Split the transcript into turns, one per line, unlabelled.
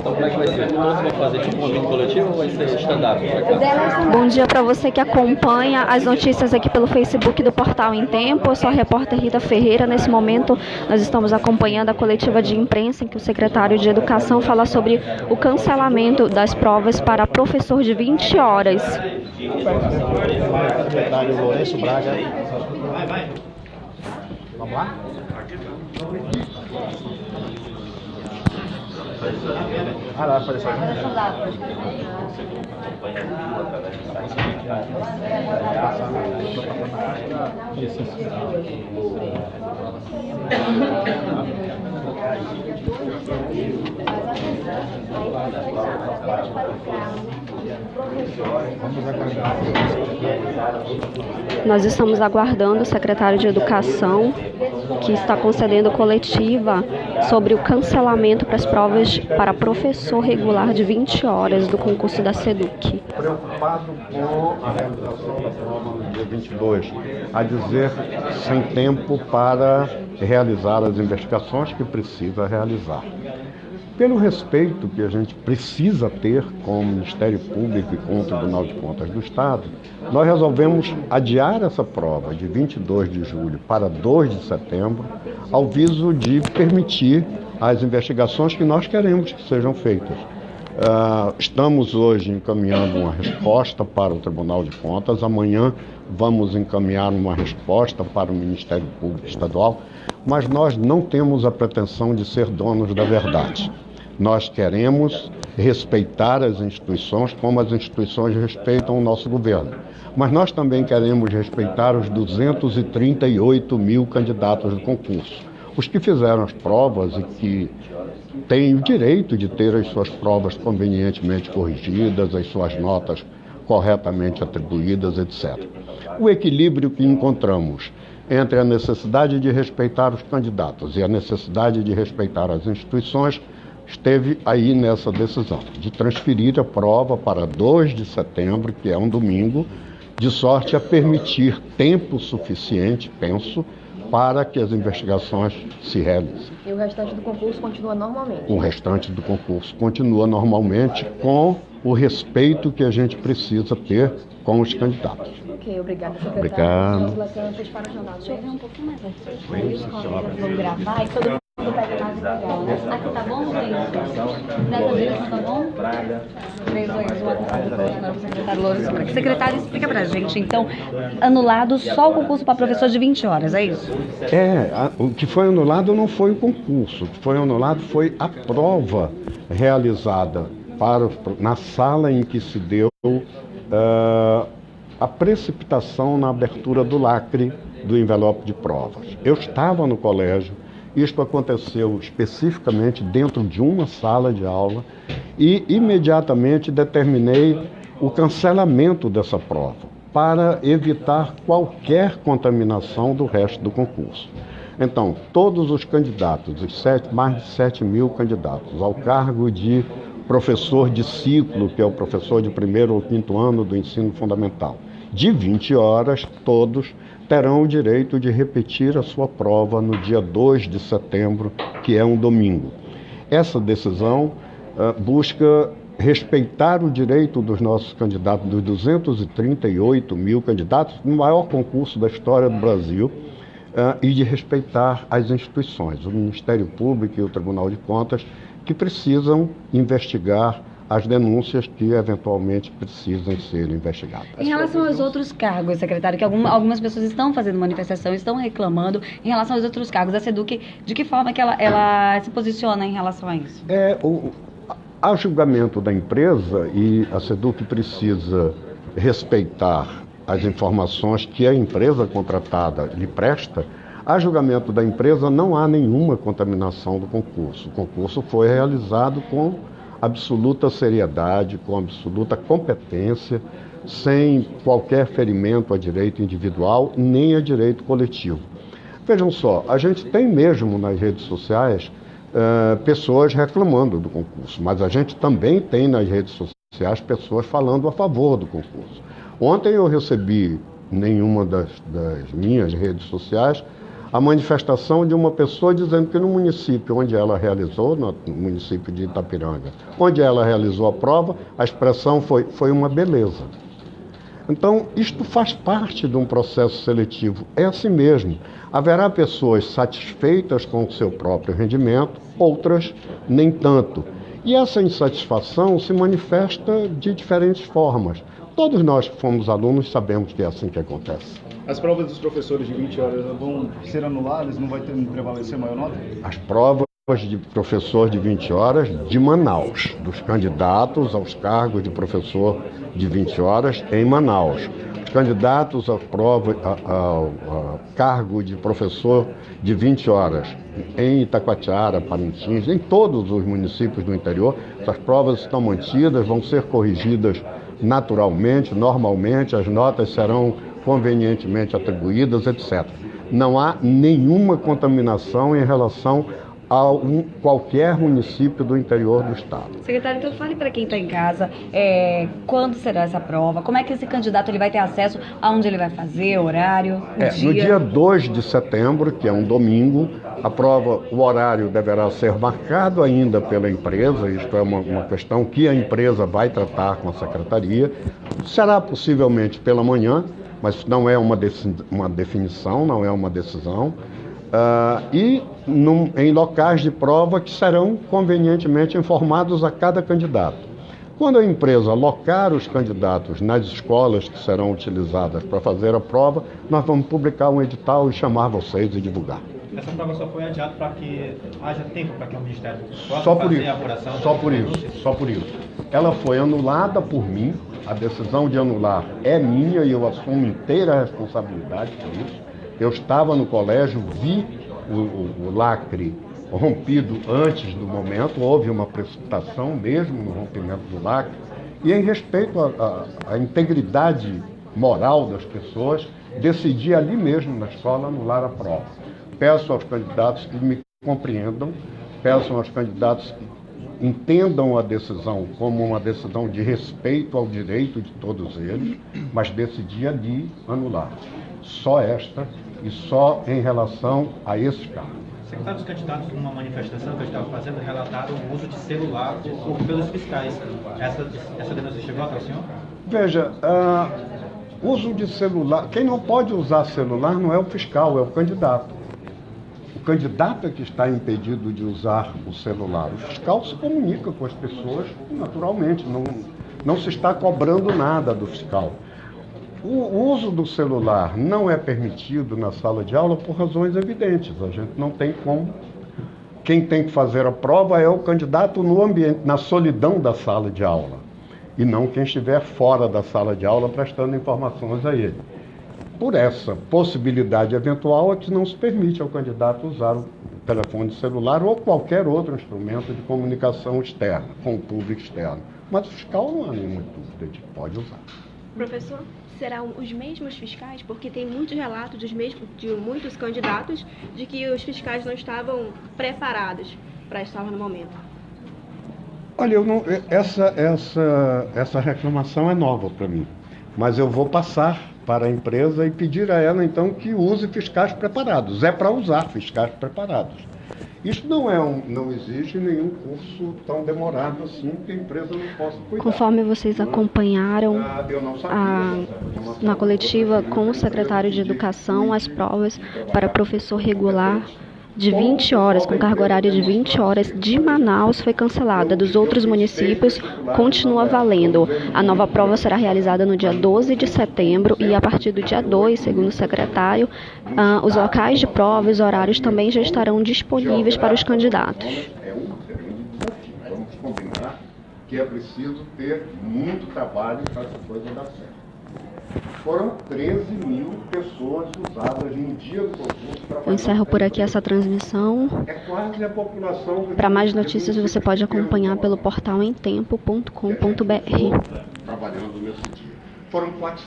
Então como é que vai ser? Todos vão fazer tipo um amigo coletivo ou vai ser stand-up?
Bom dia para você que acompanha as notícias aqui pelo Facebook do Portal em Tempo. Eu sou a repórter Rita Ferreira. Nesse momento nós estamos acompanhando a coletiva de imprensa em que o secretário de Educação fala sobre o cancelamento das provas para professor de 20 horas.
Secretário Lourenço Braga. Vamos lá? Ah, lá, fazer só. Isso.
Nós estamos aguardando o secretário de Educação, que está concedendo coletiva sobre o cancelamento para as provas para professor regular de 20 horas do concurso da SEDUC.
Preocupado com a realização da prova no dia 22, a dizer, sem tempo para realizar as investigações que precisa realizar. Pelo respeito que a gente precisa ter com o Ministério Público e com o Tribunal de Contas do Estado, nós resolvemos adiar essa prova de 22 de julho para 2 de setembro, ao viso de permitir as investigações que nós queremos que sejam feitas. Estamos hoje encaminhando uma resposta para o Tribunal de Contas, amanhã vamos encaminhar uma resposta para o Ministério Público Estadual, mas nós não temos a pretensão de ser donos da verdade. Nós queremos respeitar as instituições como as instituições respeitam o nosso governo, mas nós também queremos respeitar os 238 mil candidatos do concurso, os que fizeram as provas e que têm o direito de ter as suas provas convenientemente corrigidas, as suas notas corretamente atribuídas, etc. O equilíbrio que encontramos entre a necessidade de respeitar os candidatos e a necessidade de respeitar as instituições esteve aí nessa decisão, de transferir a prova para 2 de setembro, que é um domingo, de sorte a permitir tempo suficiente, penso, para que as investigações se realizem.
E o restante do concurso continua normalmente?
O restante do concurso continua normalmente, com o respeito que a gente precisa ter com os candidatos.
Ok, obrigada, secretário.
Obrigado.
Para o jornal. Deixa eu ver um pouquinho mais
Sim,
os colegas vão gravar e todo mundo pega mais legal, né? Aqui tá bom, Luiz? Dessa vez tá bom? 3, 2, 1, atenção, secretário Lourenço Braga. Secretário, explica pra gente, então, anulado só o concurso para professor de 20 horas, é isso?
O que foi anulado não foi o concurso, o que foi anulado foi a prova realizada na sala em que se deu a precipitação na abertura do lacre do envelope de provas. Eu estava no colégio, isto aconteceu especificamente dentro de uma sala de aula e imediatamente determinei o cancelamento dessa prova para evitar qualquer contaminação do resto do concurso. Então, todos os candidatos, mais de 7 mil candidatos ao cargo de professor de ciclo, que é o professor de 1º ou 5º ano do ensino fundamental, de 20 horas, todos terão o direito de repetir a sua prova no dia 2 de setembro, que é um domingo. Essa decisão busca respeitar o direito dos nossos candidatos, dos 238 mil candidatos, no maior concurso da história do Brasil, e de respeitar as instituições, o Ministério Público e o Tribunal de Contas, que precisam investigar as denúncias que eventualmente precisam ser investigadas.
Em relação aos outros cargos, secretário, que algumas pessoas estão fazendo manifestação, estão reclamando em relação aos outros cargos, a SEDUC, de que forma que ela se posiciona em relação a isso?
A julgamento da empresa, e a SEDUC precisa respeitar as informações que a empresa contratada lhe presta, a julgamento da empresa não há nenhuma contaminação do concurso. O concurso foi realizado com absoluta seriedade, com absoluta competência, sem qualquer ferimento a direito individual, nem a direito coletivo. Vejam só, a gente tem mesmo nas redes sociais pessoas reclamando do concurso, mas a gente também tem nas redes sociais pessoas falando a favor do concurso. Ontem eu recebi, em nenhuma das minhas redes sociais, a manifestação de uma pessoa dizendo que no município onde ela realizou, no município de Itapiranga, onde ela realizou a prova, a expressão foi uma beleza. Então, isto faz parte de um processo seletivo, é assim mesmo. Haverá pessoas satisfeitas com o seu próprio rendimento, outras nem tanto. E essa insatisfação se manifesta de diferentes formas. Todos nós que fomos alunos sabemos que é assim que acontece.
As provas dos professores de 20 horas vão ser anuladas? Não vai prevalecer maior nota?
As provas de professor de 20 horas de Manaus, dos candidatos aos cargos de professor de 20 horas em Manaus. Os candidatos ao cargo de professor de 20 horas em Itacoatiara, Parintins, em todos os municípios do interior, essas provas estão mantidas, vão ser corrigidas naturalmente, normalmente, as notas serão convenientemente atribuídas, etc. Não há nenhuma contaminação em relação a qualquer município do interior do estado.
Secretário, então fale para quem está em casa quando será essa prova, como é que esse candidato ele vai ter acesso, aonde ele vai fazer, horário, dia?
No dia 2 de setembro, que é um domingo, a prova, o horário deverá ser marcado ainda pela empresa, isto é uma questão que a empresa vai tratar com a secretaria, será possivelmente pela manhã, mas não é uma definição, não é uma decisão, em locais de prova que serão convenientemente informados a cada candidato. Quando a empresa alocar os candidatos nas escolas que serão utilizadas para fazer a prova, nós vamos publicar um edital e chamar vocês e divulgar.
Essa prova só foi adiada para que haja tempo para que o Ministério possa fazer a apuração?
Só por isso. Ela foi anulada por mim, a decisão de anular é minha e eu assumo inteira a responsabilidade por isso. Eu estava no colégio, vi o lacre rompido antes do momento, houve uma precipitação mesmo no rompimento do lacre, e em respeito à integridade moral das pessoas, decidi ali mesmo na escola anular a prova. Peço aos candidatos que me compreendam, peço aos candidatos que entendam a decisão como uma decisão de respeito ao direito de todos eles, mas decidi ali anular. Só esta e só em relação a esses cargos.
Secretário, os candidatos numa manifestação que eu estava fazendo relataram o uso de celular pelos fiscais. Essa denúncia chegou até o senhor?
Veja, uso de celular, quem não pode usar celular não é o fiscal, é o candidato. O candidato é que está impedido de usar o celular. O fiscal se comunica com as pessoas naturalmente, não se está cobrando nada do fiscal. O uso do celular não é permitido na sala de aula por razões evidentes. A gente não tem como. Quem tem que fazer a prova é o candidato no ambiente, na solidão da sala de aula, e não quem estiver fora da sala de aula prestando informações a ele. Por essa possibilidade eventual é que não se permite ao candidato usar o telefone celular ou qualquer outro instrumento de comunicação externa, com o público externo. Mas o fiscal não há nenhuma dúvida de que pode usar.
Professor, serão os mesmos fiscais? Porque tem muitos relatos de muitos candidatos de que os fiscais não estavam preparados para estar no momento.
Olha, essa reclamação é nova para mim, mas eu vou passar para a empresa e pedir a ela, então, que use fiscais preparados. É para usar fiscais preparados. Isso não exige nenhum curso tão demorado assim que a empresa não possa cuidar.
Conforme vocês acompanharam na coletiva com o secretário de Educação, as provas para professor regular de 20 horas, com carga horária de 20 horas, de Manaus foi cancelada. Dos outros municípios, continua valendo. A nova prova será realizada no dia 12 de setembro e a partir do dia 2, segundo o secretário, os locais de prova e os horários também já estarão disponíveis para os candidatos.
Vamos combinar que é preciso ter muito trabalho para essa coisa dar certo. Foram 13 mil pessoas usadas em um dia do concurso para fazer.
Eu encerro por aqui essa transmissão.
É quase a população.
Para mais notícias você pode acompanhar pelo portal emtempo.com.br.
Trabalhando nesse dia. Foram 4